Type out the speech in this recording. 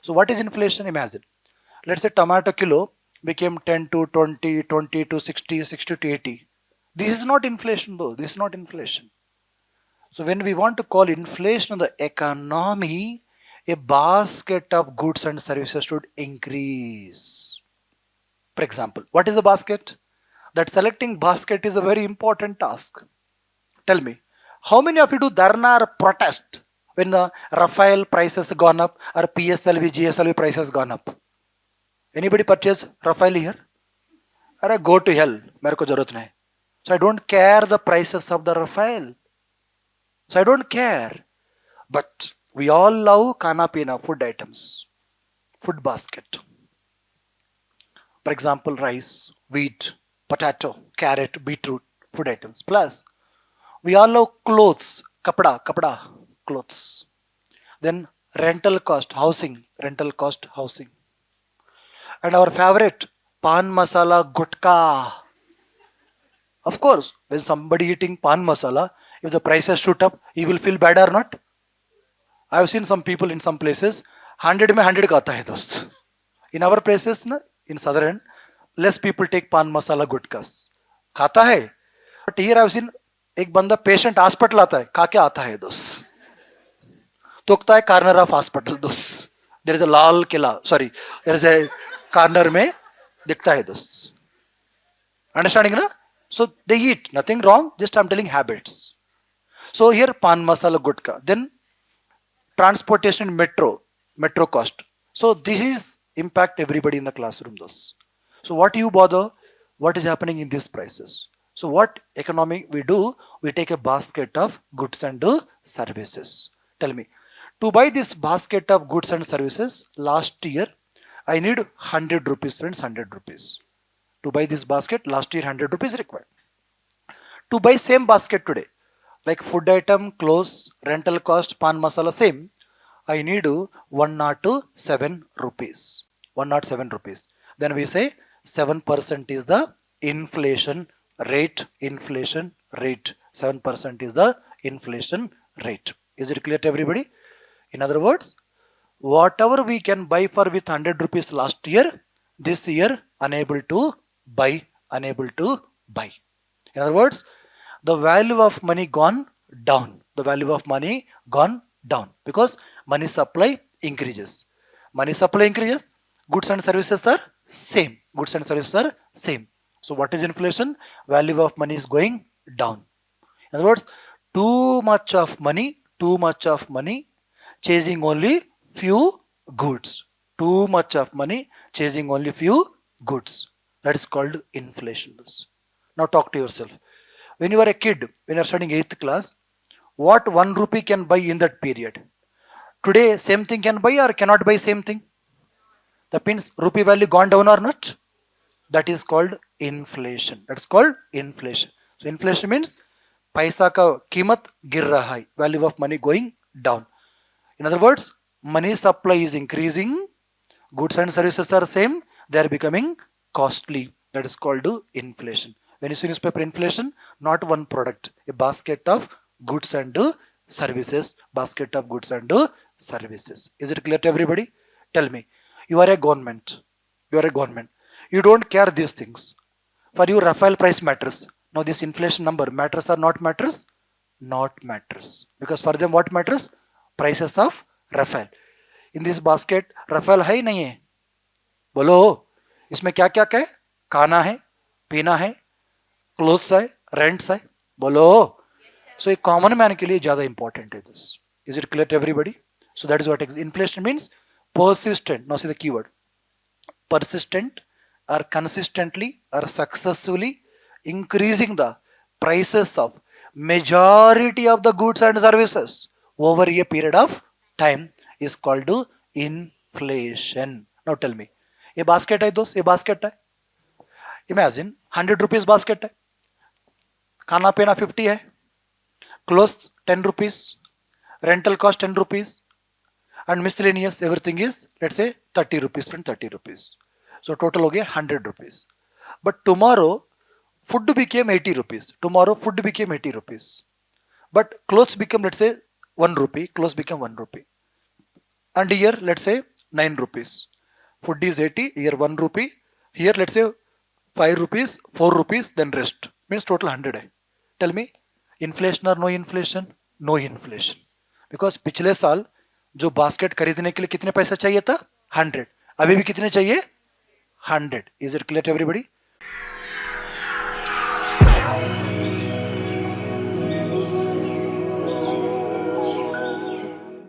So what is inflation? Imagine, let's say tomato kilo became 10 to 20, 20 to 60, 60 to 80. This is not inflation though. This is not inflation. So when we want to call inflation on the economy, a basket of goods and services should increase. For example, what is a basket? That selecting basket is a very important task. Tell me, how many of you do dharna or protest when the Rafael prices gone up or PSLV, GSLV prices gone up? Anybody purchase Rafael here? अरे go to hell, मेरे को जरूरत नहीं. So I don't care the prices of the Rafael. So I don't care. But we all love kana pina, food items, food basket. For example, rice, wheat, potato, carrot, beetroot, food items. Plus, we all love clothes, kapda, clothes. Then rental cost, housing, rental cost, housing. And our favorite, pan masala, gutka. Of course, when somebody eating pan masala, if the prices shoot up, he will feel bad or not? I have seen some people in some places, 100 में 100 का आता है दोस्त. In our places ना, in southern, less people take pan masala gutkas. खाता है. But here I have seen एक बंदा patient hospital आता है, खा के आता है दोस्त. तोकता है corner of hospital दोस्त. There is a Lal Qila, sorry, there is a corner में दिखता है दोस्त. Understanding ना? So they eat, nothing wrong, just I'm telling habits. So here pan masala gutka. Then transportation in metro cost. So this is impact everybody in the classroom thus. So what you bother, what is happening in these prices? So what economic we do, we take a basket of goods and services. Tell me, to buy this basket of goods and services, last year, I need 100 rupees, friends, 100 rupees. To buy this basket, last year 100 rupees required. To buy same basket today, like food item, clothes, rental cost, pan masala, same, I need 107 rupees. 107 rupees. Then we say 7% is the inflation rate. 7% is the inflation rate. Is it clear to everybody? In other words, whatever we can buy for with 100 rupees last year, this year unable to buy. In other words, the value of money gone down. The value of money gone down because money supply increases. Money supply increases, goods and services are same. So what is inflation? Value of money is going down. In other words, too much of money chasing only few goods. Too much of money chasing only few goods. That is called inflation. Now talk to yourself. When you are a kid, when you are studying 8th class, what 1 rupee can buy in that period? Today, same thing can buy or cannot buy same thing? That means rupee value gone down or not? That is called inflation. That's called inflation. So inflation means paisa ka कीमत गिर रहा है, value of money going down. In other words, money supply is increasing, goods and services are same, they are becoming costly. That is called inflation. When you see newspaper inflation, not one product, a basket of goods and services. Is it clear to everybody? Tell me, you are a government. You don't care these things. For you, Rafael price matters. Now this inflation number matters or not matters? Not matters. Because for them what matters? Prices of Rafael. In this basket, Rafael है नहीं है? बोलो, इसमें क्या क्या है? खाना है, पीना है, क्लोथ्स है, रेंट्स है. बोलो. So a common man के लिए ज़्यादा important है this. Is it clear to everybody? So that is what inflation means. Persistent. Now see the keyword. Persistent or consistently or successfully increasing the prices of majority of the goods and services over a period of time is called inflation. Now tell me, ये basket है दोस्त, ये basket है. Imagine 100 rupees basket है, खाना पीना 50 है, clothes 10 rupees, rental cost 10 rupees, and miscellaneous everything is, let's say 30 rupees from 30 rupees. So total हो गया 100 rupees. But tomorrow food became 80 rupees. But clothes become, let's say 1 rupee. And here let's say 9 rupees. Food is 80, here 1 rupee. Here let's say 5 rupees, 4 rupees, then rest. Means total 100 है. Tell me, inflation or no inflation? No inflation. Because पिछले साल जो basket खरीदने के लिए कितने पैसा चाहिए था? 100. अभी भी कितने चाहिए? 100. Is it clear to everybody?